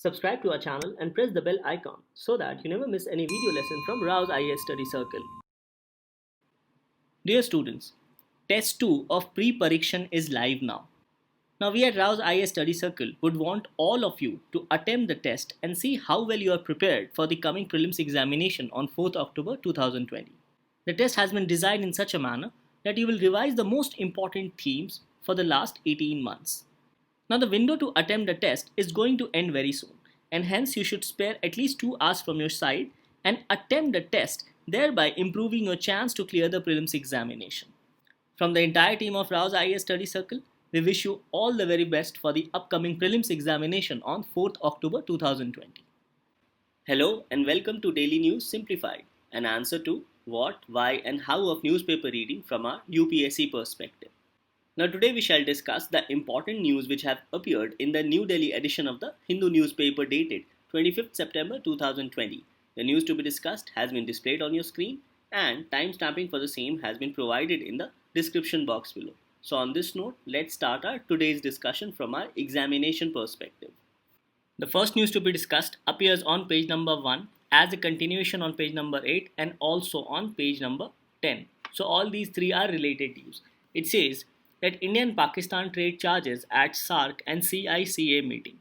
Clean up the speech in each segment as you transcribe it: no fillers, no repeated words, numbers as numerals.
Subscribe to our channel and press the bell icon so that you never miss any video lesson from RAU'S IAS Study Circle. Dear students, Test 2 of Pre-Parikshan is live now. Now we at RAU'S IAS Study Circle would want all of you to attempt the test and see how well you are prepared for the coming prelims examination on 4th October 2020. The test has been designed in such a manner that you will revise the most important themes for the last 18 months. Now the window to attempt the test is going to end very soon, and hence you should spare at least 2 hours from your side and attempt the test, thereby improving your chance to clear the prelims examination. From the entire team of RAU'S IAS Study Circle, we wish you all the very best for the upcoming prelims examination on 4th October 2020. Hello and welcome to Daily News Simplified, an answer to what, why and how of newspaper reading from our UPSC perspective. Now today we shall discuss the important news which have appeared in the New Delhi edition of the Hindu newspaper dated 25th September 2020. The news to be discussed has been displayed on your screen and timestamping for the same has been provided in the description box below. So on this note, let's start our today's discussion from our examination perspective. The first news to be discussed appears on page number 1 as a continuation on page number 8 and also on page number 10. So all these three are related news. It says that India and Pakistan trade charges at SAARC and CICA meeting.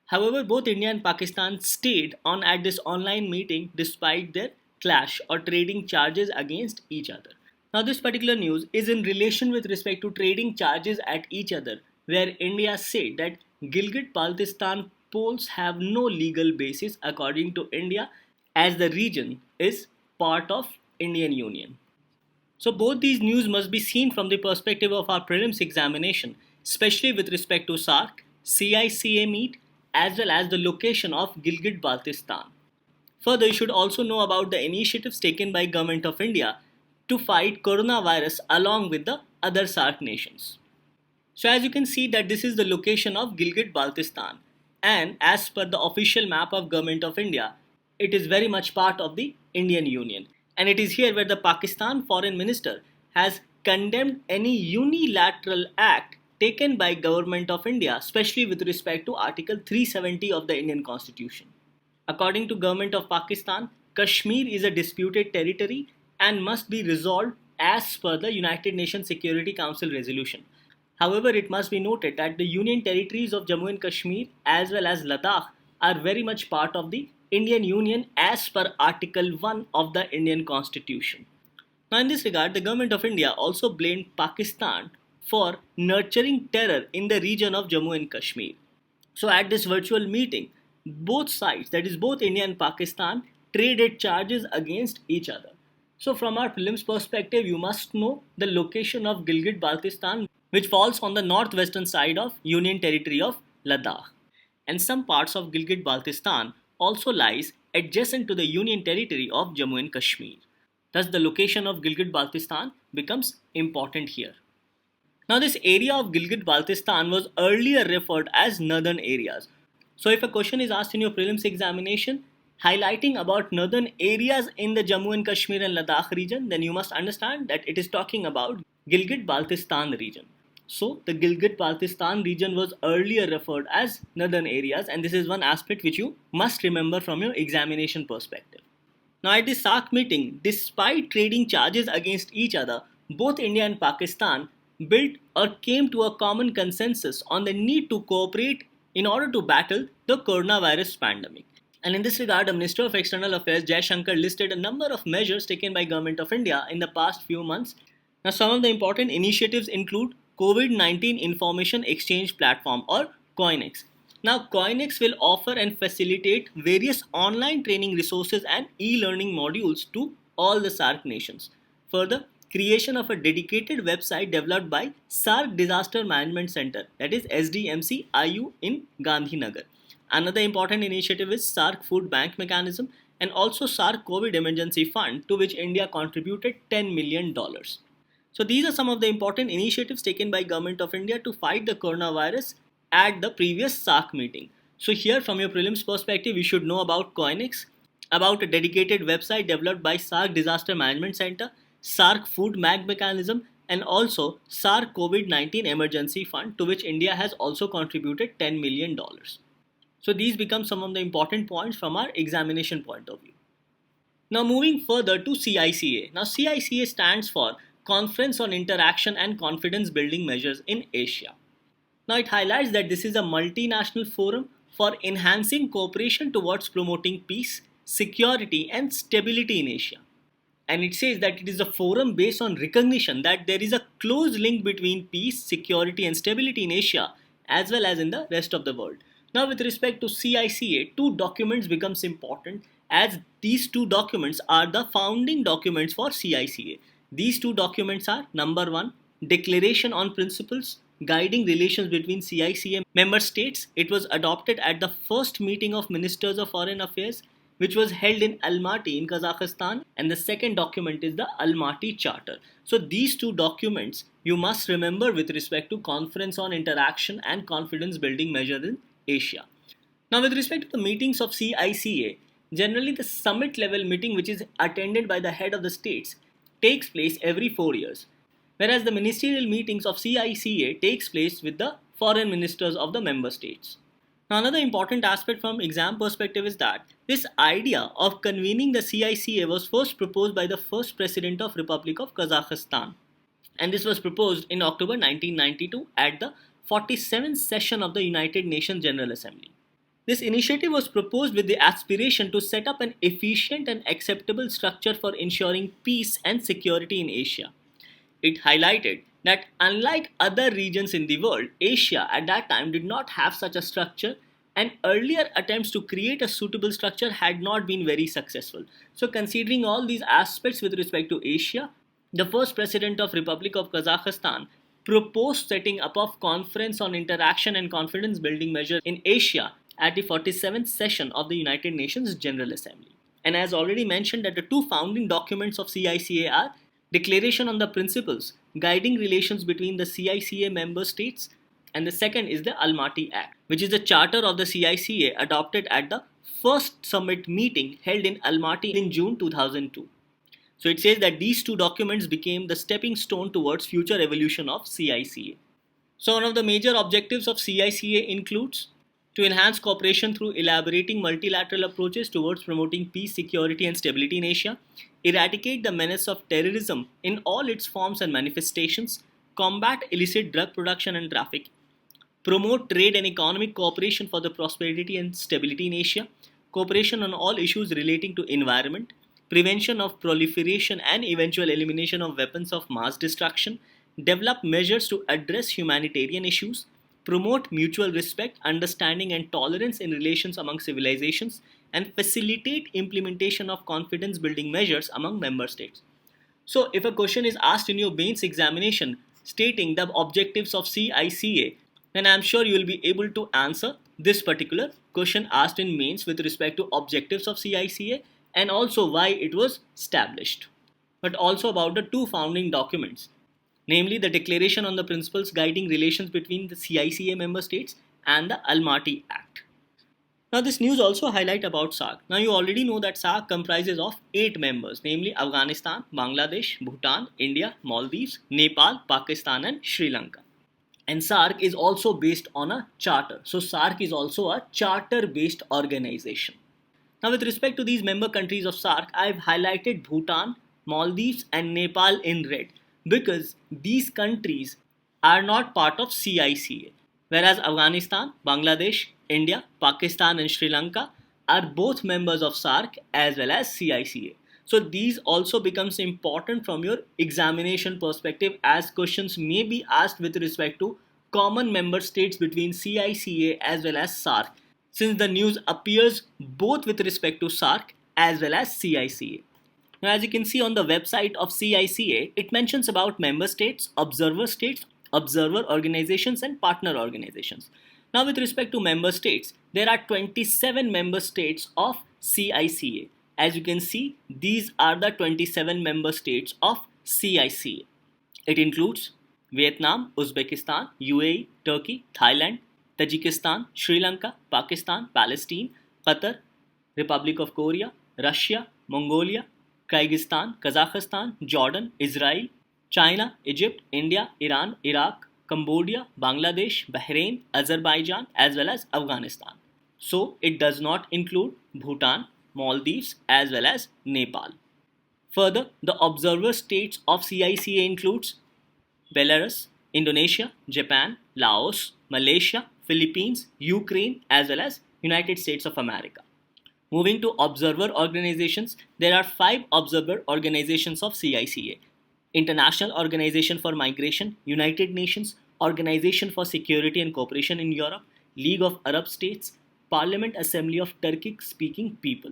However, both India and Pakistan stayed on at this online meeting despite their clash or trading charges against each other. Now this particular news is in relation with respect to trading charges at each other, where India said that Gilgit-Baltistan polls have no legal basis according to India as the region is part of Indian Union. So both these news must be seen from the perspective of our prelims examination, especially with respect to SAARC, CICA meet, as well as the location of Gilgit-Baltistan. Further, you should also know about the initiatives taken by Government of India to fight coronavirus along with the other SAARC nations. So as you can see that this is the location of Gilgit-Baltistan, and as per the official map of Government of India, it is very much part of the Indian Union. And it is here where the Pakistan Foreign Minister has condemned any unilateral act taken by Government of India, especially with respect to Article 370 of the Indian Constitution. According to Government of Pakistan, Kashmir is a disputed territory and must be resolved as per the United Nations Security Council resolution. However, it must be noted that the Union territories of Jammu and Kashmir as well as Ladakh are very much part of the Indian Union as per Article 1 of the Indian Constitution. Now in this regard, the Government of India also blamed Pakistan for nurturing terror in the region of Jammu and Kashmir. So at this virtual meeting, both sides, that is both India and Pakistan, traded charges against each other. So from our prelims perspective, you must know the location of Gilgit-Baltistan, which falls on the northwestern side of Union territory of Ladakh. And some parts of Gilgit-Baltistan also lies adjacent to the Union territory of Jammu and Kashmir. Thus the location of Gilgit-Baltistan becomes important here. Now this area of Gilgit-Baltistan was earlier referred as northern areas. So if a question is asked in your prelims examination highlighting about northern areas in the Jammu and Kashmir and Ladakh region, then you must understand that it is talking about Gilgit-Baltistan region. So the Gilgit-Baltistan region was earlier referred as northern areas, and this is one aspect which you must remember from your examination perspective. Now at this SAARC meeting, despite trading charges against each other, both India and Pakistan built or came to a common consensus on the need to cooperate in order to battle the coronavirus pandemic. And in this regard, the Minister of External Affairs Jai Shankar listed a number of measures taken by Government of India in the past few months. Now some of the important initiatives include COVID-19 Information Exchange Platform or COINEX. Now COINEX will offer and facilitate various online training resources and e-learning modules to all the SAARC nations. Further, creation of a dedicated website developed by SAARC Disaster Management Center, that is SDMC-IU in Gandhinagar. Another important initiative is SAARC Food Bank Mechanism and also SAARC COVID Emergency Fund, to which India contributed $10 million. So these are some of the important initiatives taken by Government of India to fight the coronavirus at the previous SAARC meeting. So here from your prelims perspective, you should know about COINEX, about a dedicated website developed by SAARC Disaster Management Center, SAARC Food Bank Mechanism, and also SAARC COVID-19 Emergency Fund, to which India has also contributed $10 million. So these become some of the important points from our examination point of view. Now moving further to CICA. Now CICA stands for Conference on Interaction and Confidence Building Measures in Asia. Now it highlights that this is a multinational forum for enhancing cooperation towards promoting peace, security and stability in Asia. And it says that it is a forum based on recognition that there is a close link between peace, security and stability in Asia as well as in the rest of the world. Now with respect to CICA, two documents becomes important as these two documents are the founding documents for CICA. These two documents are number 1, Declaration on Principles Guiding Relations between CICA member states. It was adopted at the first meeting of Ministers of Foreign Affairs which was held in Almaty in Kazakhstan, and the second document is the Almaty Charter. So these two documents you must remember with respect to Conference on Interaction and Confidence Building Measures in Asia. Now with respect to the meetings of CICA, generally the summit level meeting which is attended by the head of the states takes place every 4 years, whereas the ministerial meetings of CICA takes place with the foreign ministers of the member states. Now another important aspect from exam perspective is that this idea of convening the CICA was first proposed by the first president of Republic of Kazakhstan, and this was proposed in October 1992 at the 47th session of the United Nations General Assembly. This initiative was proposed with the aspiration to set up an efficient and acceptable structure for ensuring peace and security in Asia. It highlighted that unlike other regions in the world, Asia at that time did not have such a structure, and earlier attempts to create a suitable structure had not been very successful. So considering all these aspects with respect to Asia, the first president of Republic of Kazakhstan proposed setting up of Conference on Interaction and Confidence Building Measures in Asia at the 47th session of the United Nations General Assembly. And as already mentioned, that the two founding documents of CICA are Declaration on the Principles Guiding Relations between the CICA member states, and the second is the Almaty Act, which is the charter of the CICA adopted at the first summit meeting held in Almaty in June 2002. So it says that these two documents became the stepping stone towards future evolution of CICA. So one of the major objectives of CICA includes to enhance cooperation through elaborating multilateral approaches towards promoting peace, security and stability in Asia, eradicate the menace of terrorism in all its forms and manifestations, combat illicit drug production and traffic, promote trade and economic cooperation for the prosperity and stability in Asia, cooperation on all issues relating to environment, prevention of proliferation and eventual elimination of weapons of mass destruction, develop measures to address humanitarian issues, promote mutual respect, understanding and tolerance in relations among civilizations, and facilitate implementation of confidence building measures among member states. So if a question is asked in your mains examination stating the objectives of CICA, then I am sure you will be able to answer this particular question asked in mains with respect to objectives of CICA and also why it was established, but also about the two founding documents, namely the Declaration on the Principles Guiding Relations between the CICA member states and the Almaty Act. Now this news also highlight about SAARC. Now you already know that SAARC comprises of 8 members, namely Afghanistan, Bangladesh, Bhutan, India, Maldives, Nepal, Pakistan and Sri Lanka. And SAARC is also based on a charter. So SAARC is also a charter based organization. Now with respect to these member countries of SAARC, I have highlighted Bhutan, Maldives and Nepal in red because these countries are not part of CICA, whereas Afghanistan, Bangladesh, India, Pakistan and Sri Lanka are both members of SAARC as well as CICA. So these also becomes important from your examination perspective as questions may be asked with respect to common member states between CICA as well as SAARC, since the news appears both with respect to SAARC as well as CICA. Now as you can see on the website of CICA, it mentions about member states, observer organizations and partner organizations. Now with respect to member states, there are 27 member states of CICA. As you can see, these are the 27 member states of CICA. It includes Vietnam, Uzbekistan, UAE, Turkey, Thailand, Tajikistan, Sri Lanka, Pakistan, Palestine, Qatar, Republic of Korea, Russia, Mongolia, Kyrgyzstan, Kazakhstan, Jordan, Israel, China, Egypt, India, Iran, Iraq, Cambodia, Bangladesh, Bahrain, Azerbaijan as well as Afghanistan. So it does not include Bhutan, Maldives as well as Nepal. Further, the observer states of CICA includes Belarus, Indonesia, Japan, Laos, Malaysia, Philippines, Ukraine as well as United States of America. Moving to observer organizations, there are 5 observer organizations of CICA: International Organization for Migration, United Nations, Organization for Security and Cooperation in Europe, League of Arab States, Parliament Assembly of Turkic speaking people.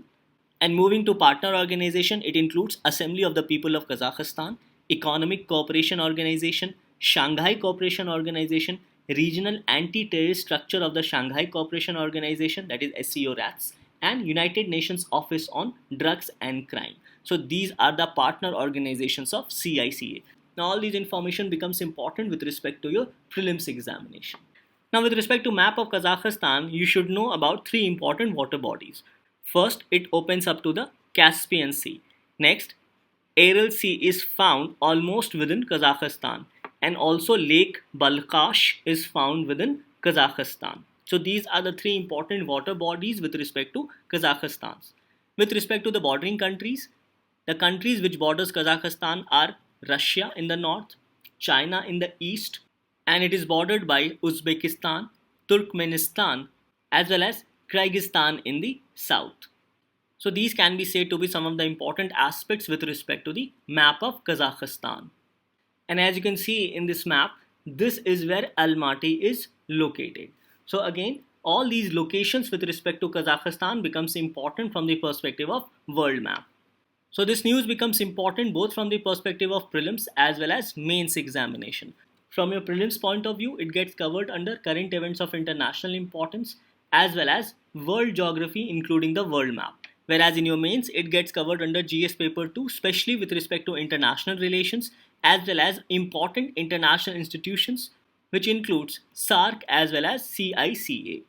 And moving to partner organization, it includes Assembly of the People of Kazakhstan, Economic Cooperation Organization, Shanghai Cooperation Organization, Regional Anti-Terrorist Structure of the Shanghai Cooperation Organization, that is SCORATS, and United Nations Office on Drugs and Crime. So these are the partner organizations of CICA. Now all these information becomes important with respect to your prelims examination. Now with respect to map of Kazakhstan, you should know about 3 important water bodies. First, it opens up to the Caspian Sea. Next, Aral Sea is found almost within Kazakhstan, and also Lake Balkhash is found within Kazakhstan. So these are the 3 important water bodies with respect to Kazakhstan. With respect to the bordering countries, the countries which borders Kazakhstan are Russia in the north, China in the east, and it is bordered by Uzbekistan, Turkmenistan as well as Kyrgyzstan in the south. So these can be said to be some of the important aspects with respect to the map of Kazakhstan. And as you can see in this map, this is where Almaty is located. So again, all these locations with respect to Kazakhstan becomes important from the perspective of world map. So this news becomes important both from the perspective of prelims as well as mains examination. From your prelims point of view, it gets covered under current events of international importance as well as world geography including the world map. Whereas in your mains, it gets covered under GS paper 2, especially with respect to international relations as well as important international institutions, which includes SAARC as well as CICA.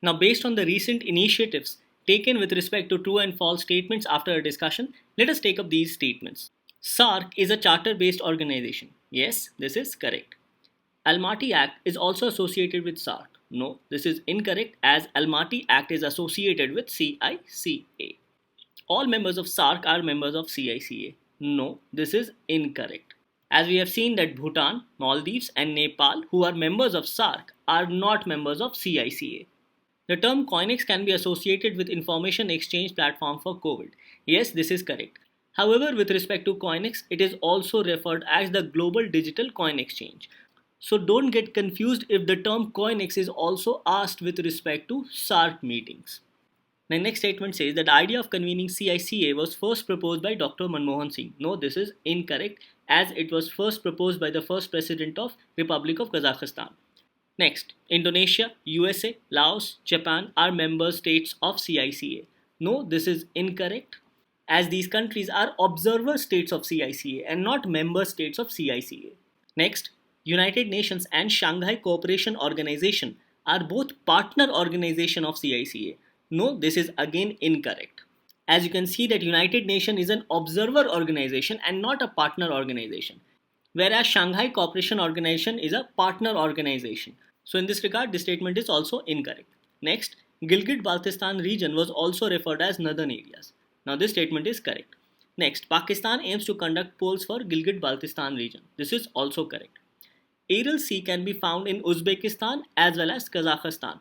Now based on the recent initiatives taken with respect to true and false statements after a discussion, let us take up these statements. SAARC is a charter-based organization. Yes, this is correct. Almaty Act is also associated with SAARC. No, this is incorrect as Almaty Act is associated with CICA. All members of SAARC are members of CICA. No, this is incorrect. As we have seen that Bhutan, Maldives and Nepal, who are members of SAARC, are not members of CICA. The term COINEX can be associated with Information Exchange Platform for COVID. Yes, this is correct. However, with respect to COINEX, it is also referred as the Global Digital Coin Exchange. So don't get confused if the term COINEX is also asked with respect to SAARC meetings. The next statement says that the idea of convening CICA was first proposed by Dr. Manmohan Singh. No, this is incorrect as it was first proposed by the first president of Republic of Kazakhstan. Next, Indonesia, USA, Laos, Japan are member states of CICA. No, this is incorrect as these countries are observer states of CICA and not member states of CICA. Next, United Nations and Shanghai Cooperation Organization are both partner organization of CICA. No, this is again incorrect. As you can see that United Nations is an observer organization and not a partner organization, whereas Shanghai Cooperation Organization is a partner organization. So in this regard, this statement is also incorrect. Next, Gilgit-Baltistan region was also referred as northern areas. Now this statement is correct. Next, Pakistan aims to conduct polls for Gilgit-Baltistan region. This is also correct. Aral Sea can be found in Uzbekistan as well as Kazakhstan.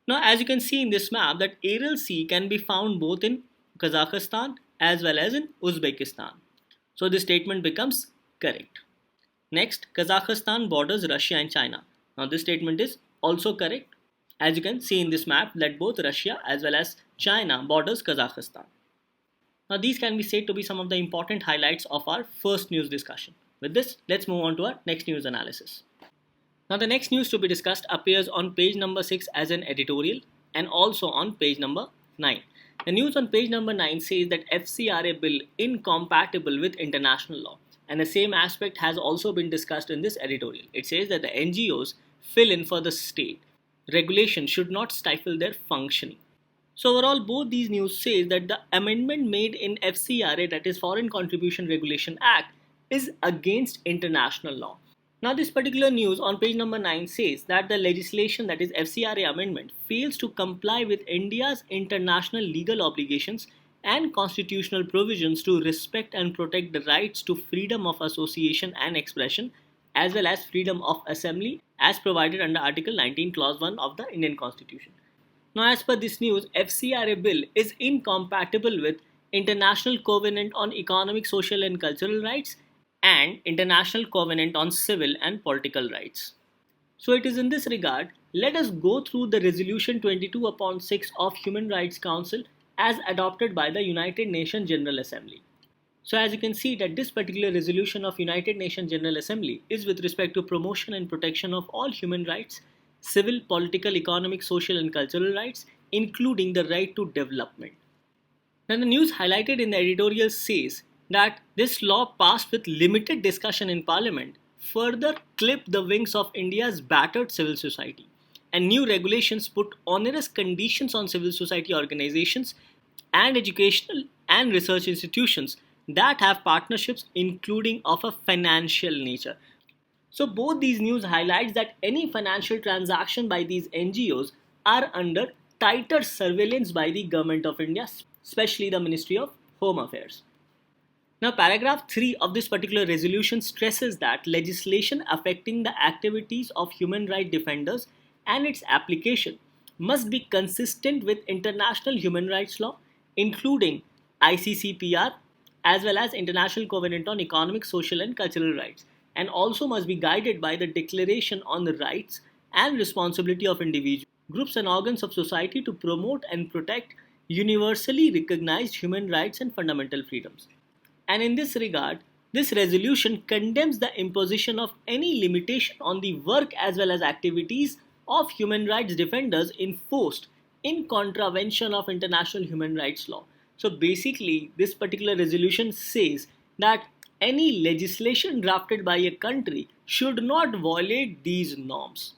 Now as you can see in this map that Aral Sea can be found both in Kazakhstan as well as in Uzbekistan. So this statement becomes correct. Next, Kazakhstan borders Russia and China. Now this statement is also correct. As you can see in this map that both Russia as well as China borders Kazakhstan. Now these can be said to be some of the important highlights of our first news discussion. With this, let's move on to our next news analysis. Now the next news to be discussed appears on page number 6 as an editorial and also on page number 9. The news on page number 9 says that FCRA Bill incompatible with international law, and the same aspect has also been discussed in this editorial. It says that the NGOs fill in for the state. Regulation should not stifle their functioning. So overall, both these news says that the amendment made in FCRA, that is Foreign Contribution Regulation Act, is against international law. Now this particular news on page number 9 says that the legislation, that is FCRA amendment, fails to comply with India's international legal obligations and constitutional provisions to respect and protect the rights to freedom of association and expression as well as freedom of assembly as provided under Article 19 Clause 1 of the Indian Constitution. Now as per this news, FCRA Bill is incompatible with International Covenant on Economic, Social and Cultural Rights and International Covenant on Civil and Political Rights. So it is in this regard, let us go through the Resolution 22/6 of Human Rights Council as adopted by the United Nations General Assembly. So as you can see that this particular resolution of United Nations General Assembly is with respect to promotion and protection of all human rights, civil, political, economic, social and cultural rights, including the right to development. Now the news highlighted in the editorial says that this law passed with limited discussion in Parliament further clipped the wings of India's battered civil society, and new regulations put onerous conditions on civil society organizations and educational and research institutions that have partnerships including of a financial nature. So both these news highlights that any financial transaction by these NGOs are under tighter surveillance by the Government of India, especially the Ministry of Home Affairs. Now paragraph 3 of this particular resolution stresses that legislation affecting the activities of human rights defenders and its application must be consistent with international human rights law, including ICCPR as well as International Covenant on Economic, Social and Cultural Rights, and also must be guided by the Declaration on the Rights and Responsibility of Individuals, Groups and Organs of Society to promote and protect universally recognized human rights and fundamental freedoms. And in this regard, this resolution condemns the imposition of any limitation on the work as well as activities of human rights defenders enforced in contravention of international human rights law. So basically, this particular resolution says that any legislation drafted by a country should not violate these norms.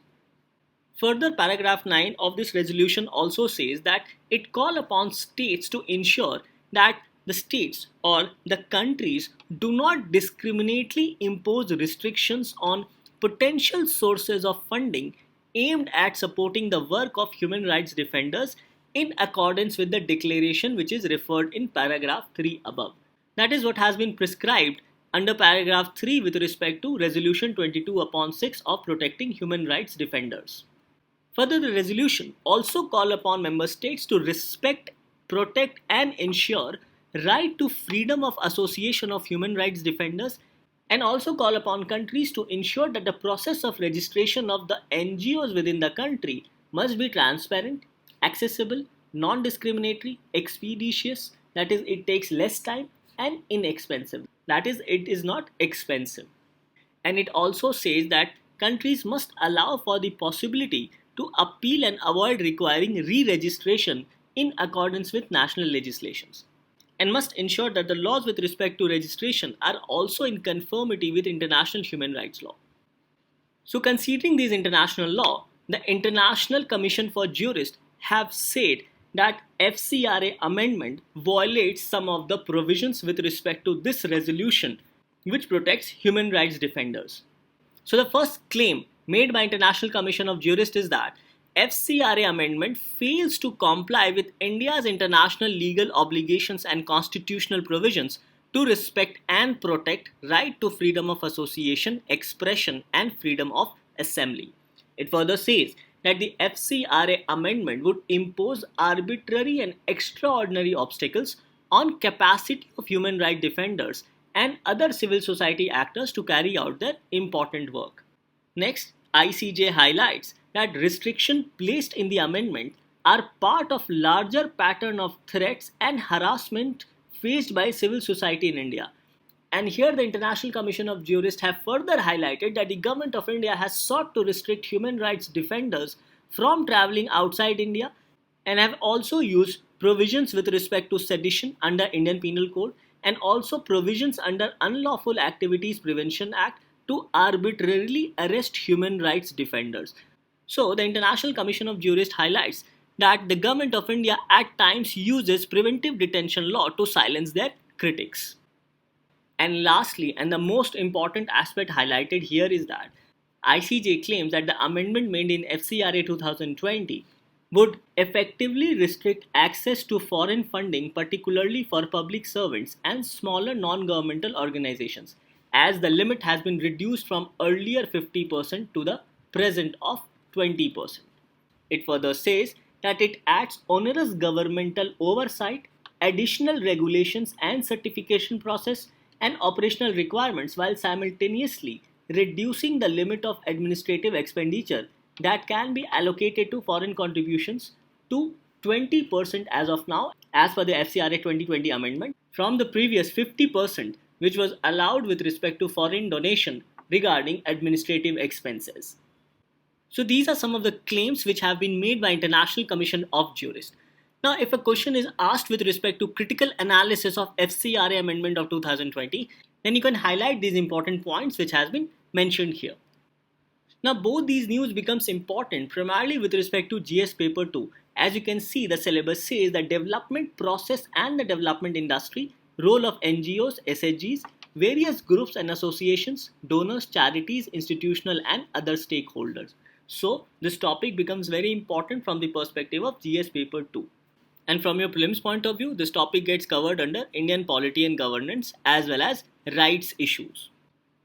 Further, paragraph 9 of this resolution also says that it calls upon states to ensure that the states or the countries do not discriminately impose restrictions on potential sources of funding aimed at supporting the work of human rights defenders in accordance with the declaration which is referred in paragraph 3 above. That is what has been prescribed under paragraph 3 with respect to resolution 22/6 of protecting human rights defenders. Further, the resolution also calls upon member states to respect, protect and ensure right to freedom of association of human rights defenders, and also call upon countries to ensure that the process of registration of the NGOs within the country must be transparent, accessible, non-discriminatory, expeditious, that is it takes less time, and inexpensive, that is it is not expensive. And it also says that countries must allow for the possibility to appeal and avoid requiring re-registration in accordance with national legislations, and must ensure that the laws with respect to registration are also in conformity with international human rights law. So considering this international law, the International Commission for Jurists have said that FCRA amendment violates some of the provisions with respect to this resolution which protects human rights defenders. So the first claim made by International Commission of Jurists is that FCRA amendment fails to comply with India's international legal obligations and constitutional provisions to respect and protect right to freedom of association, expression and freedom of assembly. It further says that the FCRA amendment would impose arbitrary and extraordinary obstacles on capacity of human rights defenders and other civil society actors to carry out their important work. Next, ICJ highlights that restrictions placed in the amendment are part of larger pattern of threats and harassment faced by civil society in India. And here the International Commission of Jurists have further highlighted that the Government of India has sought to restrict human rights defenders from travelling outside India, and have also used provisions with respect to sedition under Indian Penal Code and also provisions under Unlawful Activities Prevention Act to arbitrarily arrest human rights defenders. So the International Commission of Jurists highlights that the Government of India at times uses preventive detention law to silence their critics. And lastly, and the most important aspect highlighted here is that ICJ claims that the amendment made in FCRA 2020 would effectively restrict access to foreign funding, particularly for public servants and smaller non-governmental organizations, as the limit has been reduced from earlier 50% to the present of 20%. It further says that it adds onerous governmental oversight, additional regulations and certification process, and operational requirements while simultaneously reducing the limit of administrative expenditure that can be allocated to foreign contributions to 20% as of now, as per the FCRA 2020 amendment, from the previous 50% which was allowed with respect to foreign donation regarding administrative expenses. So these are some of the claims which have been made by International Commission of Jurists. Now, if a question is asked with respect to critical analysis of FCRA Amendment of 2020, then you can highlight these important points which has been mentioned here. Now, both these news becomes important primarily with respect to GS paper 2. As you can see, the syllabus says the development process and the development industry, role of NGOs, SHGs, various groups and associations, donors, charities, institutional and other stakeholders. So, this topic becomes very important from the perspective of GS paper 2. And from your prelims point of view, this topic gets covered under Indian polity and governance as well as rights issues.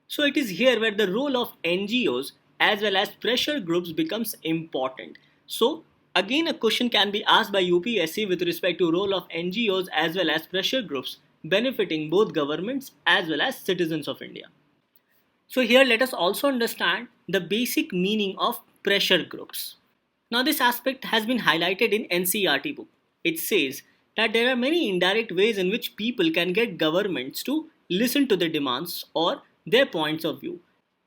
So it is here where the role of NGOs as well as pressure groups becomes important. So again, a question can be asked by UPSC with respect to role of NGOs as well as pressure groups benefiting both governments as well as citizens of India. So here let us also understand the basic meaning of pressure groups. Now this aspect has been highlighted in NCERT book. It says that there are many indirect ways in which people can get governments to listen to their demands or their points of view.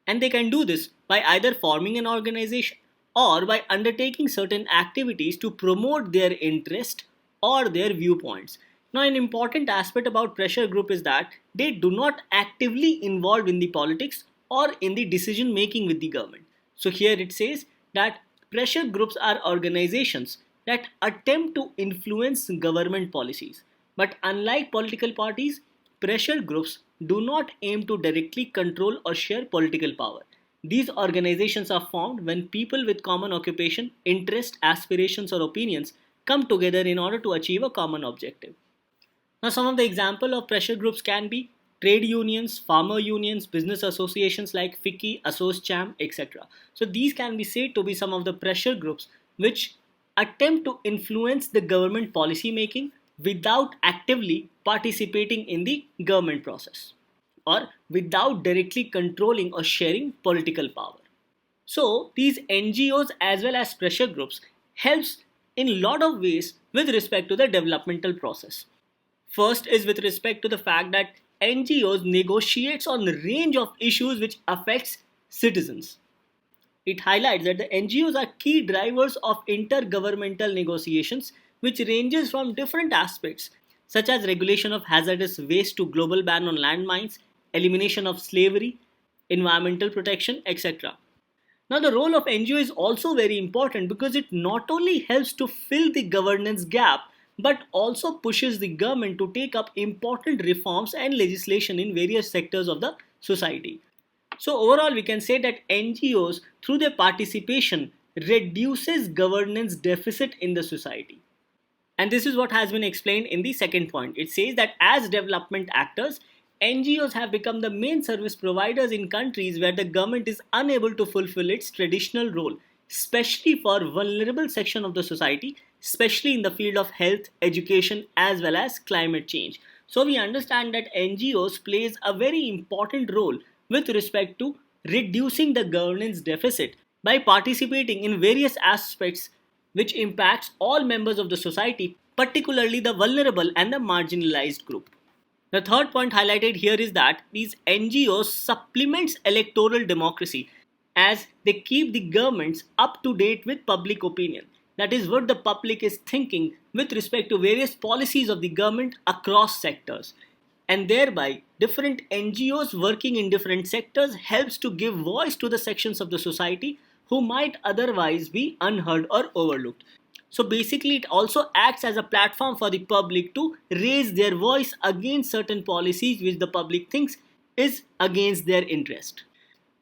And they can do this by either forming an organization or by undertaking certain activities to promote their interest or their viewpoints. Now, an important aspect about pressure group is that they do not actively involve in the politics or in the decision making with the government. So here it says that pressure groups are organizations that attempt to influence government policies. But unlike political parties, pressure groups do not aim to directly control or share political power. These organizations are formed when people with common occupation, interest, aspirations, or opinions come together in order to achieve a common objective. Now, some of the examples of pressure groups can be trade unions, farmer unions, business associations like FICCI, ASSOCHAM, etc. So these can be said to be some of the pressure groups which attempt to influence the government policy making without actively participating in the government process or without directly controlling or sharing political power. So these NGOs as well as pressure groups helps in a lot of ways with respect to the developmental process. First is with respect to the fact that NGOs negotiates on a range of issues which affects citizens. It highlights that the NGOs are key drivers of intergovernmental negotiations which ranges from different aspects such as regulation of hazardous waste to global ban on landmines, elimination of slavery, environmental protection, etc. Now the role of NGO is also very important because it not only helps to fill the governance gap but also pushes the government to take up important reforms and legislation in various sectors of the society. So overall we can say that NGOs through their participation reduces governance deficit in the society. And this is what has been explained in the second point. It says that as development actors, NGOs have become the main service providers in countries where the government is unable to fulfill its traditional role, especially for vulnerable section of the society, especially in the field of health, education as well as climate change. So we understand that NGOs plays a very important role with respect to reducing the governance deficit by participating in various aspects which impacts all members of the society, particularly the vulnerable and the marginalized group. The third point highlighted here is that these NGOs supplements electoral democracy as they keep the governments up to date with public opinion. That is what the public is thinking with respect to various policies of the government across sectors. And thereby, different NGOs working in different sectors helps to give voice to the sections of the society who might otherwise be unheard or overlooked. So basically it also acts as a platform for the public to raise their voice against certain policies which the public thinks is against their interest.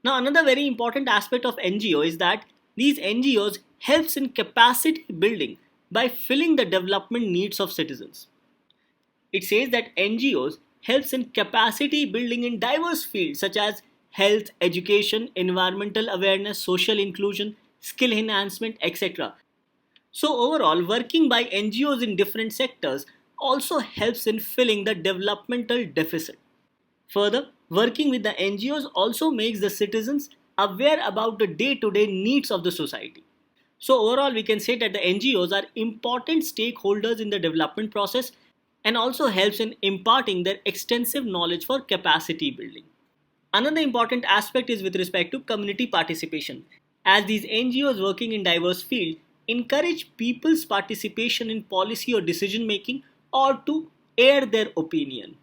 Now another very important aspect of NGO is that these NGOs helps in capacity building by filling the development needs of citizens. It says that NGOs helps in capacity building in diverse fields such as health, education, environmental awareness, social inclusion, skill enhancement, etc. So overall, working by NGOs in different sectors also helps in filling the developmental deficit. Further, working with the NGOs also makes the citizens aware about the day-to-day needs of the society. So overall, we can say that the NGOs are important stakeholders in the development process and also helps in imparting their extensive knowledge for capacity building. Another important aspect is with respect to community participation, as these NGOs working in diverse fields encourage people's participation in policy or decision making or to air their opinion.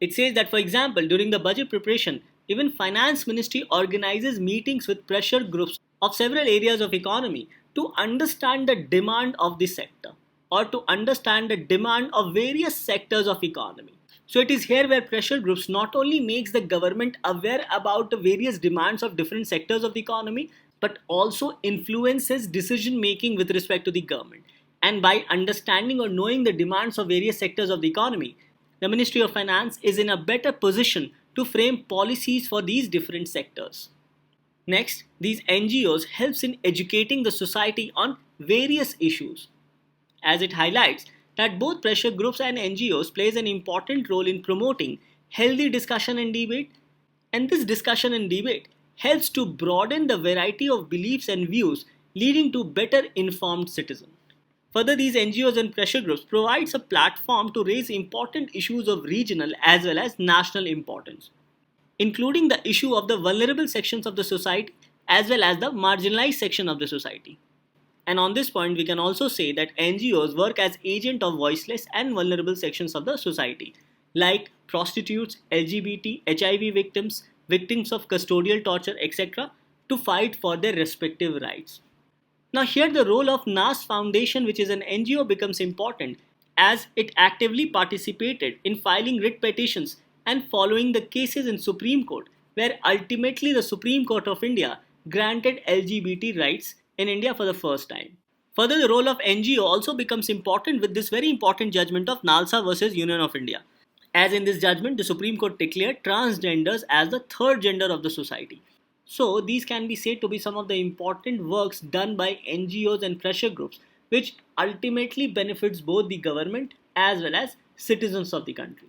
It says that, for example, during the budget preparation, even Finance Ministry organizes meetings with pressure groups of several areas of economy to understand the demand of the sector or to understand the demand of various sectors of economy. So it is here where pressure groups not only makes the government aware about the various demands of different sectors of the economy, but also influences decision making with respect to the government. And by understanding or knowing the demands of various sectors of the economy, the Ministry of Finance is in a better position to frame policies for these different sectors. Next, these NGOs helps in educating the society on various issues, as it highlights that both pressure groups and NGOs plays an important role in promoting healthy discussion and debate, and this discussion and debate helps to broaden the variety of beliefs and views, leading to better informed citizens. Further, these NGOs and pressure groups provides a platform to raise important issues of regional as well as national importance, including the issue of the vulnerable sections of the society as well as the marginalized section of the society. And on this point, we can also say that NGOs work as agent of voiceless and vulnerable sections of the society, like prostitutes, LGBT, HIV victims, victims of custodial torture, etc., to fight for their respective rights. Now here the role of NAS Foundation, which is an NGO, becomes important as it actively participated in filing writ petitions and following the cases in Supreme Court, where ultimately the Supreme Court of India granted LGBT rights in India for the first time. Further, the role of NGO also becomes important with this very important judgment of Nalsa versus Union of India. As in this judgment, the Supreme Court declared transgenders as the third gender of the society. So these can be said to be some of the important works done by NGOs and pressure groups, which ultimately benefits both the government as well as citizens of the country.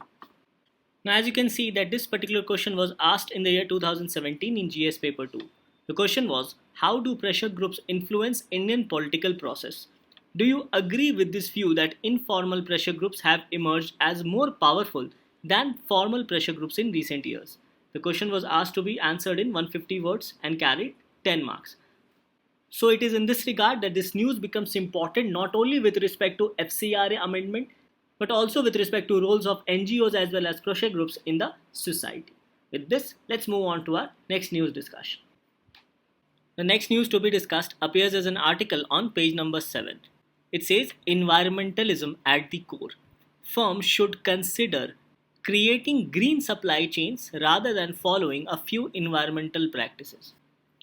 Now as you can see that this particular question was asked in the year 2017 in GS paper 2. The question was, how do pressure groups influence Indian political process? Do you agree with this view that informal pressure groups have emerged as more powerful than formal pressure groups in recent years? The question was asked to be answered in 150 words and carried 10 marks. So it is in this regard that this news becomes important not only with respect to FCRA amendment, but also with respect to roles of NGOs as well as pressure groups in the society. With this, let's move on to our next news discussion. The next news to be discussed appears as an article on page number 7. It says, environmentalism at the core. Firms should consider creating green supply chains rather than following a few environmental practices.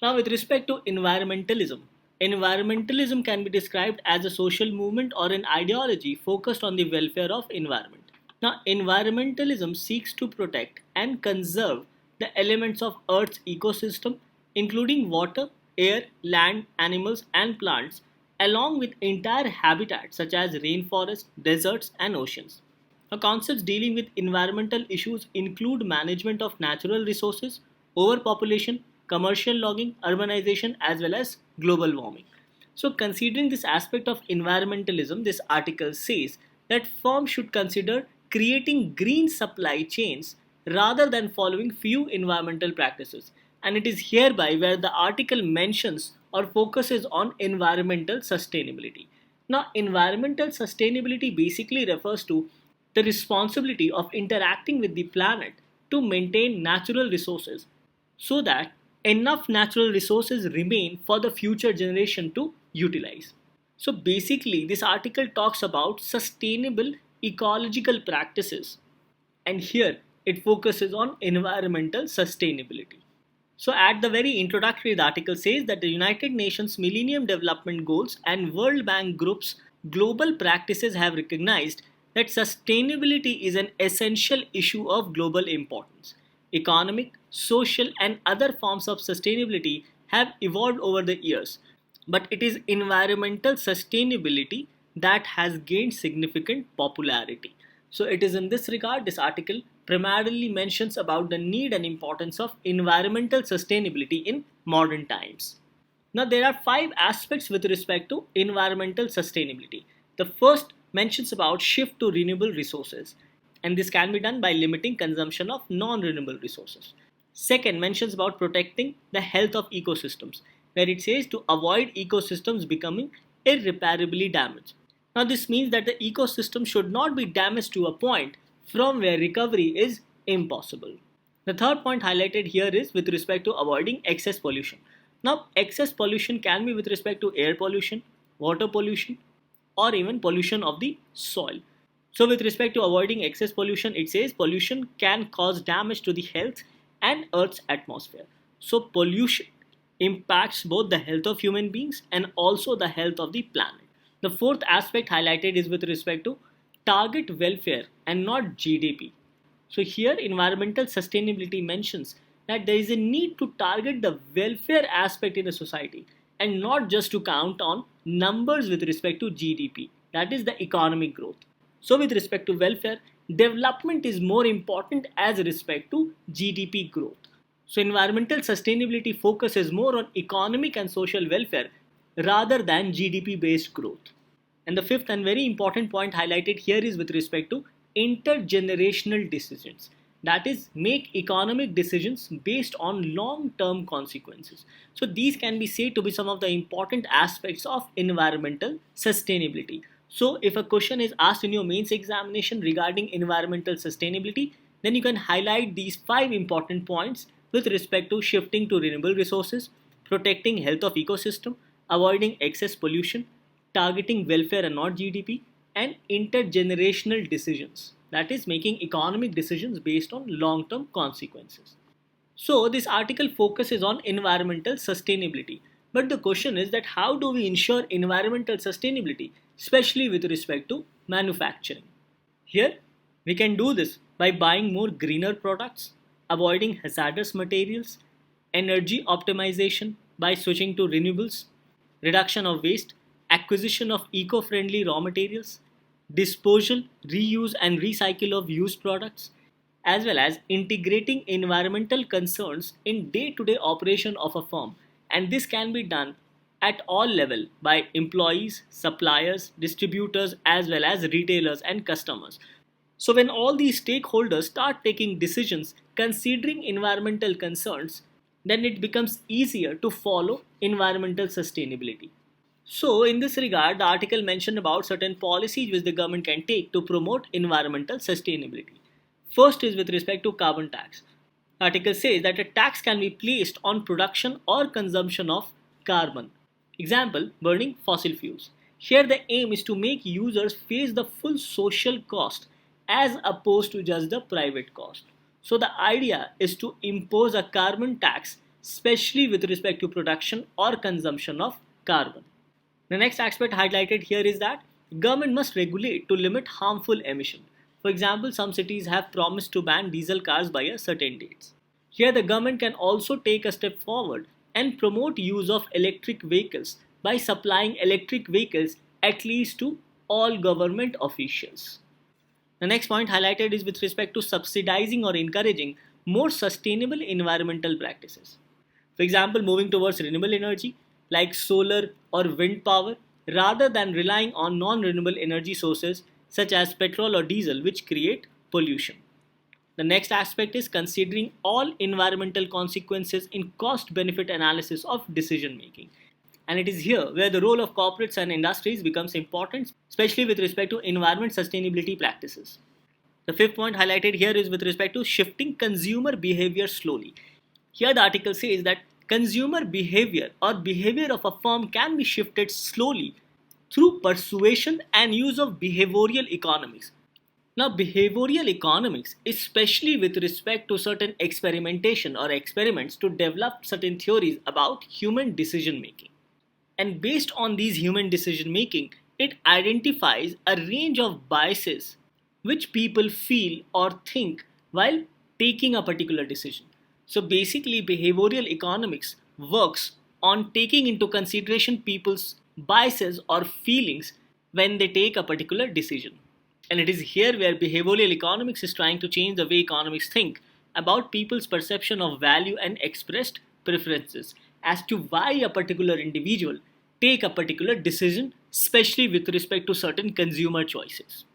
Now, with respect to environmentalism, environmentalism can be described as a social movement or an ideology focused on the welfare of environment. Now, environmentalism seeks to protect and conserve the elements of Earth's ecosystem, including water, air, land, animals, and plants, along with entire habitats such as rainforests, deserts, and oceans. Now, concepts dealing with environmental issues include management of natural resources, overpopulation, commercial logging, urbanization, as well as global warming. So, considering this aspect of environmentalism, this article says that firms should consider creating green supply chains rather than following few environmental practices. And it is hereby where the article mentions or focuses on environmental sustainability. Now, environmental sustainability basically refers to the responsibility of interacting with the planet to maintain natural resources so that enough natural resources remain for the future generation to utilize. So basically, this article talks about sustainable ecological practices, and here it focuses on environmental sustainability. So, at the very introductory, the article says that the United Nations Millennium Development Goals and World Bank Group's global practices have recognized that sustainability is an essential issue of global importance. Economic, social, and other forms of sustainability have evolved over the years, but it is environmental sustainability that has gained significant popularity. So it is in this regard this article primarily mentions about the need and importance of environmental sustainability in modern times. Now there are five aspects with respect to environmental sustainability. The first mentions about shift to renewable resources, and this can be done by limiting consumption of non-renewable resources. Second mentions about protecting the health of ecosystems, where it says to avoid ecosystems becoming irreparably damaged. Now this means that the ecosystem should not be damaged to a point from where recovery is impossible. The third point highlighted here is with respect to avoiding excess pollution. Now excess pollution can be with respect to air pollution, water pollution, or even pollution of the soil. So with respect to avoiding excess pollution, it says pollution can cause damage to the health and Earth's atmosphere. So pollution impacts both the health of human beings and also the health of the planet. The fourth aspect highlighted is with respect to target welfare and not GDP. So here environmental sustainability mentions that there is a need to target the welfare aspect in a society and not just to count on numbers with respect to GDP, that is the economic growth. So with respect to welfare, development is more important as respect to GDP growth. So environmental sustainability focuses more on economic and social welfare rather than GDP based growth. And the fifth and very important point highlighted here is with respect to intergenerational decisions. That is, make economic decisions based on long term consequences. So these can be said to be some of the important aspects of environmental sustainability. So if a question is asked in your mains examination regarding environmental sustainability, then you can highlight these five important points with respect to shifting to renewable resources, protecting health of ecosystem, avoiding excess pollution, targeting welfare and not GDP, and intergenerational decisions. That is, making economic decisions based on long-term consequences. So this article focuses on environmental sustainability. But the question is that how do we ensure environmental sustainability, especially with respect to manufacturing? Here, we can do this by buying more greener products, avoiding hazardous materials, energy optimization by switching to renewables, reduction of waste, acquisition of eco-friendly raw materials, disposal, reuse and recycle of used products, as well as integrating environmental concerns in day-to-day operation of a firm. And this can be done at all level by employees, suppliers, distributors, as well as retailers and customers. So when all these stakeholders start taking decisions considering environmental concerns, then it becomes easier to follow environmental sustainability. So in this regard, the article mentioned about certain policies which the government can take to promote environmental sustainability. First is with respect to carbon tax. The article says that a tax can be placed on production or consumption of carbon. Example, burning fossil fuels. Here the aim is to make users face the full social cost as opposed to just the private cost. So the idea is to impose a carbon tax, especially with respect to production or consumption of carbon. The next aspect highlighted here is that government must regulate to limit harmful emission. For example, some cities have promised to ban diesel cars by a certain dates. Here the government can also take a step forward and promote use of electric vehicles by supplying electric vehicles at least to all government officials. The next point highlighted is with respect to subsidizing or encouraging more sustainable environmental practices. For example, moving towards renewable energy like solar or wind power rather than relying on non-renewable energy sources such as petrol or diesel which create pollution. The next aspect is considering all environmental consequences in cost-benefit analysis of decision making. And it is here where the role of corporates and industries becomes important, especially with respect to environment sustainability practices. The fifth point highlighted here is with respect to shifting consumer behavior slowly. Here the article says that consumer behavior or behavior of a firm can be shifted slowly through persuasion and use of behavioral economics. Now, behavioral economics, especially with respect to certain experimentation or experiments to develop certain theories about human decision making. And based on these human decision making, it identifies a range of biases which people feel or think while taking a particular decision. So basically, behavioral economics works on taking into consideration people's biases or feelings when they take a particular decision. And it is here where behavioral economics is trying to change the way economists think about people's perception of value and expressed preferences as to why a particular individual take a particular decision, especially with respect to certain consumer choices.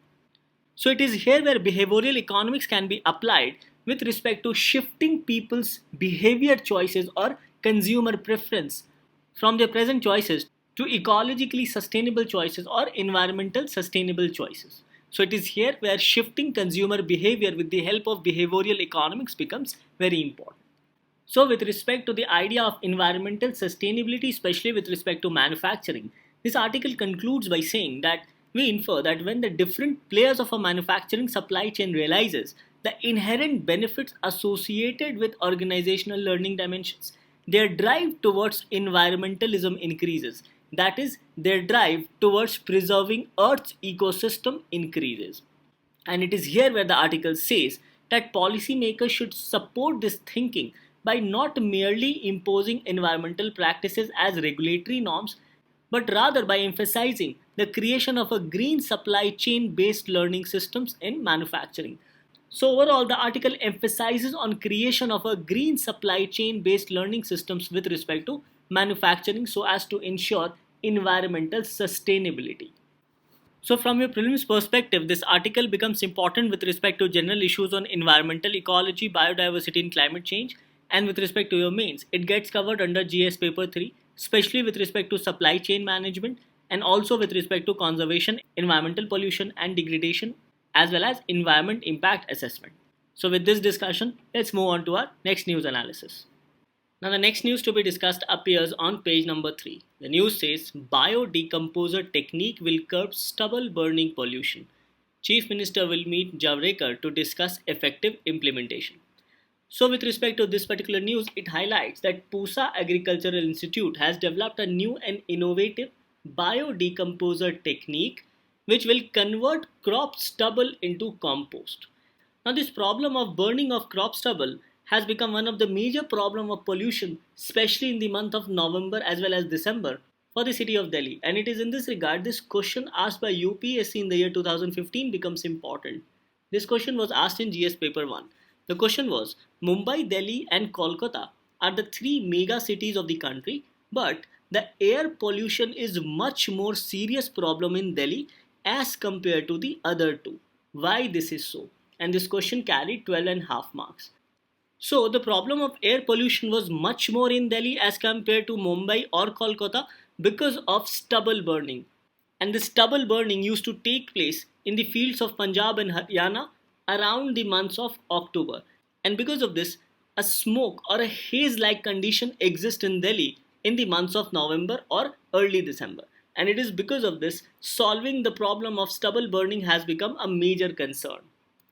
So it is here where behavioral economics can be applied with respect to shifting people's behavior choices or consumer preference from their present choices to ecologically sustainable choices or environmental sustainable choices. So it is here where shifting consumer behavior with the help of behavioral economics becomes very important. So with respect to the idea of environmental sustainability, especially with respect to manufacturing, this article concludes by saying that we infer that when the different players of a manufacturing supply chain realizes the inherent benefits associated with organizational learning dimensions, their drive towards environmentalism increases. That is, their drive towards preserving Earth's ecosystem increases. And it is here where the article says that policymakers should support this thinking by not merely imposing environmental practices as regulatory norms, but rather by emphasizing the creation of a green supply chain based learning systems in manufacturing. So overall, the article emphasizes on creation of a green supply chain based learning systems with respect to manufacturing so as to ensure environmental sustainability. So from your prelims perspective, this article becomes important with respect to general issues on environmental ecology, biodiversity and climate change. And with respect to your mains, it gets covered under GS paper 3, especially with respect to supply chain management and also with respect to conservation, environmental pollution and degradation, as well as environment impact assessment. So with this discussion, let's move on to our next news analysis. Now the next news to be discussed appears on page number 3. The news says Bio-decomposer technique will curb stubble burning pollution. Chief Minister will meet Javadekar to discuss effective implementation. So with respect to this particular news, it highlights that Pusa Agricultural Institute has developed a new and innovative bio-decomposer technique which will convert crop stubble into compost. Now this problem of burning of crop stubble has become one of the major problem of pollution, especially in the month of November as well as December for the city of Delhi. And it is in this regard this question asked by UPSC in the year 2015 becomes important. This question was asked in GS paper 1. The question was, Mumbai, Delhi and Kolkata are the three mega cities of the country, but the air pollution is much more serious problem in Delhi as compared to the other two. Why this is so? And this question carried 12.5 marks. So the problem of air pollution was much more in Delhi as compared to Mumbai or Kolkata because of stubble burning. And the stubble burning used to take place in the fields of Punjab and Haryana around the months of October. And because of this, a smoke or a haze-like condition exists in Delhi in the months of November or early December. And it is because of this, solving the problem of stubble burning has become a major concern.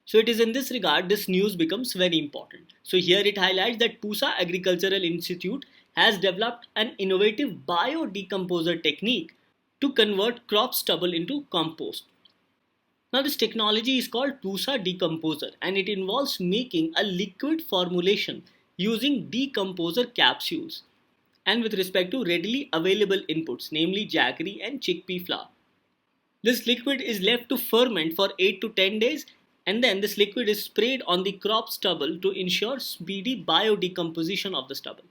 So it is in this regard this news becomes very important. So here it highlights that Pusa Agricultural Institute has developed an innovative bio-decomposer technique to convert crop stubble into compost. Now this technology is called Pusa decomposer and it involves making a liquid formulation using decomposer capsules and with respect to readily available inputs, namely jaggery and chickpea flour. This liquid is left to ferment for 8 to 10 days and then this liquid is sprayed on the crop stubble to ensure speedy biodecomposition of the stubble.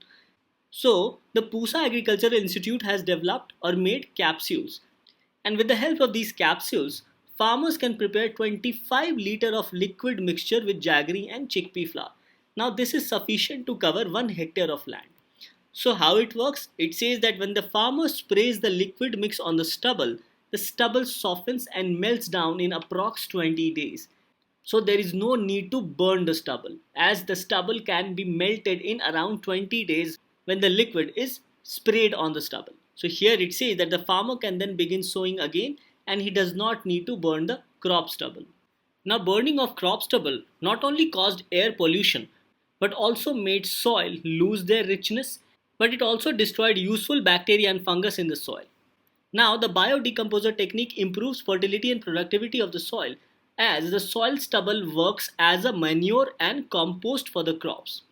So, the Pusa Agricultural Institute has developed or made capsules, and with the help of these capsules, farmers can prepare 25 liters of liquid mixture with jaggery and chickpea flour. Now, this is sufficient to cover 1 hectare of land. So, how it works? It says that when the farmer sprays the liquid mix on the stubble softens and melts down in approx 20 days. So there is no need to burn the stubble as the stubble can be melted in around 20 days when the liquid is sprayed on the stubble. So here it says that the farmer can then begin sowing again and he does not need to burn the crop stubble. Now, burning of crop stubble not only caused air pollution but also made soil lose their richness, but it also destroyed useful bacteria and fungus in the soil. Now, the bio-decomposer technique improves fertility and productivity of the soil as the soil stubble works as a manure and compost for the crops.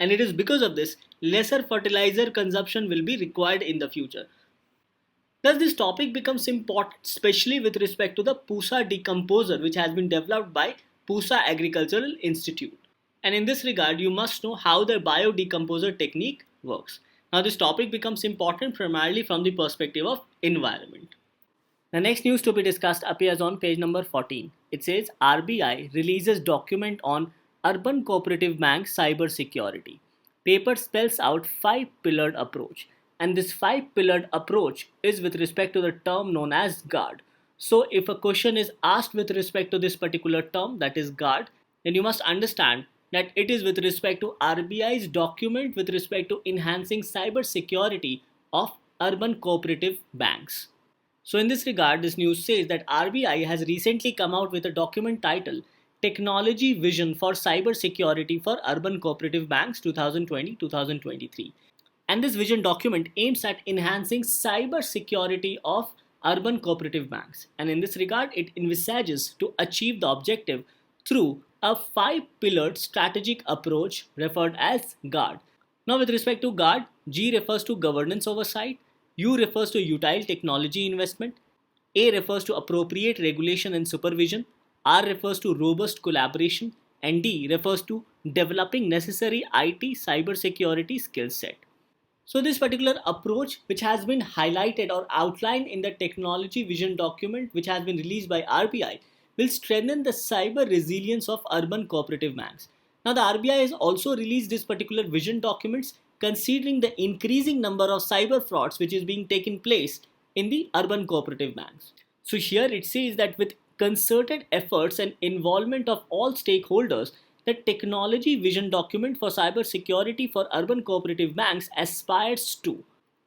And it is because of this, lesser fertilizer consumption will be required in the future. Thus, this topic becomes important, especially with respect to the Pusa decomposer, which has been developed by Pusa Agricultural Institute. And in this regard, you must know how the bio-decomposer technique works. Now, this topic becomes important primarily from the perspective of environment. The next news to be discussed appears on page number 14. It says RBI releases document on Urban Cooperative Bank cyber security. Paper spells out five-pillared approach, and this five-pillared approach is with respect to the term known as guard. So if a question is asked with respect to this particular term, that is guard, then you must understand that it is with respect to RBI's document with respect to enhancing cyber security of urban cooperative banks. So in this regard, this news says that RBI has recently come out with a document titled Technology Vision for Cyber Security for Urban Cooperative Banks 2020-2023. And this vision document aims at enhancing cyber security of urban cooperative banks. And in this regard, it envisages to achieve the objective through a five-pillared strategic approach referred as GUARD. Now with respect to GUARD, G refers to governance oversight, U refers to utile technology investment, A refers to appropriate regulation and supervision, R refers to robust collaboration, and D refers to developing necessary IT cybersecurity skill set. So this particular approach, which has been highlighted or outlined in the technology vision document which has been released by RBI, will strengthen the cyber resilience of urban cooperative banks. Now the RBI has also released this particular vision documents considering the increasing number of cyber frauds which is being taken place in the urban cooperative banks. So here it says that with concerted efforts and involvement of all stakeholders, the technology vision document for cyber security for urban cooperative banks aspires to: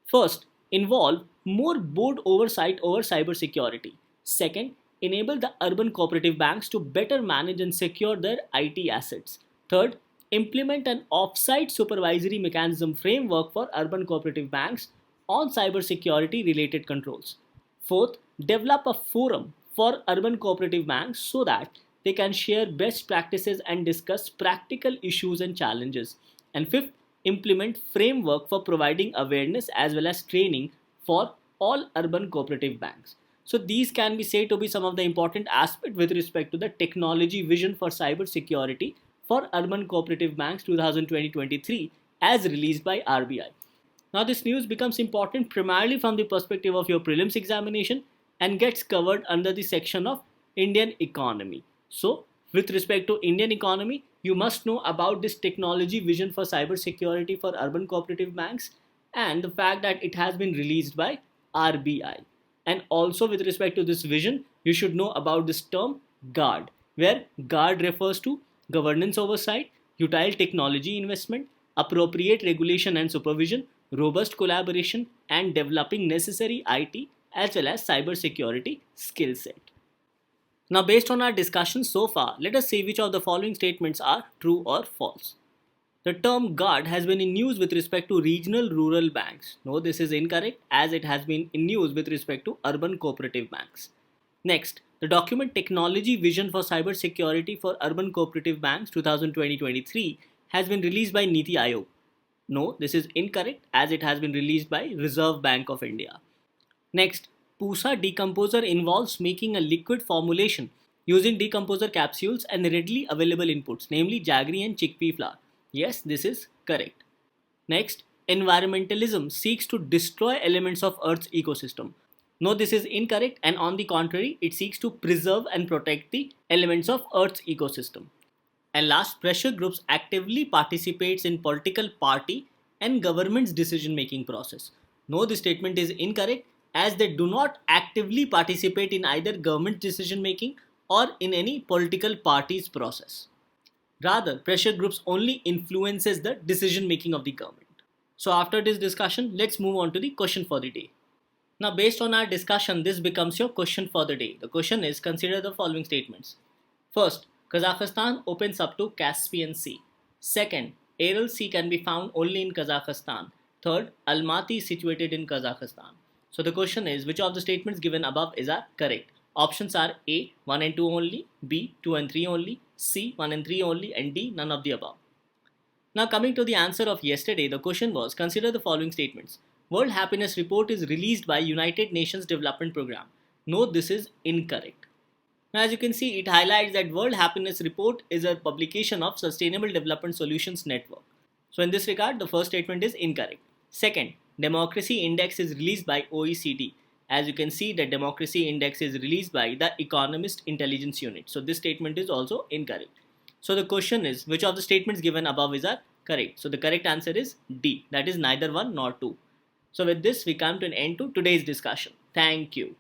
first, involve more board oversight over cyber security. Second, enable the urban cooperative banks to better manage and secure their IT assets. Third, implement an off-site supervisory mechanism framework for urban cooperative banks on cybersecurity related controls. Fourth, develop a forum for urban cooperative banks so that they can share best practices and discuss practical issues and challenges. And fifth, implement framework for providing awareness as well as training for all urban cooperative banks. So these can be said to be some of the important aspects with respect to the technology vision for cyber security for urban cooperative banks 2020-2023 as released by RBI. Now this news becomes important primarily from the perspective of your prelims examination and gets covered under the section of Indian economy. So with respect to Indian economy, you must know about this technology vision for cyber security for urban cooperative banks and the fact that it has been released by RBI. And also with respect to this vision, you should know about this term GUARD, where GUARD refers to governance oversight, utile technology investment, appropriate regulation and supervision, robust collaboration, and developing necessary IT as well as cybersecurity skill set. Now based on our discussion so far, let us see which of the following statements are true or false. The term GUARD has been in news with respect to regional rural banks. No, this is incorrect as it has been in news with respect to urban cooperative banks. Next, the document Technology Vision for Cyber Security for Urban Cooperative Banks 2020-2023 has been released by Niti Aayog. No, this is incorrect as it has been released by Reserve Bank of India. Next, Pusa decomposer involves making a liquid formulation using decomposer capsules and readily available inputs, namely jaggery and chickpea flour. Yes, this is correct. Next, environmentalism seeks to destroy elements of Earth's ecosystem. No, this is incorrect, and on the contrary, it seeks to preserve and protect the elements of Earth's ecosystem. And last, pressure groups actively participates in political party and government's decision-making process. No, this statement is incorrect as they do not actively participate in either government decision-making or in any political party's process. Rather, pressure groups only influences the decision making of the government. So after this discussion, let's move on to the question for the day. Now based on our discussion, this becomes your question for the day. The question is, consider the following statements. First, Kazakhstan opens up to Caspian Sea. Second, Aral Sea can be found only in Kazakhstan. Third, Almaty is situated in Kazakhstan. So the question is, which of the statements given above are correct? Options are A, 1 and 2 only, B, 2 and 3 only, C, 1 and 3 only, and D, none of the above. Now coming to the answer of yesterday, the question was, consider the following statements. World Happiness Report is released by United Nations Development Programme. Note this is incorrect. Now as you can see, it highlights that World Happiness Report is a publication of Sustainable Development Solutions Network. So in this regard, the first statement is incorrect. Second, Democracy Index is released by OECD. As you can see, the Democracy Index is released by the Economist Intelligence Unit. So this statement is also incorrect. So the question is, which of the statements given above are correct? So the correct answer is D, that is neither 1 nor 2. So with this, we come to an end to today's discussion. Thank you.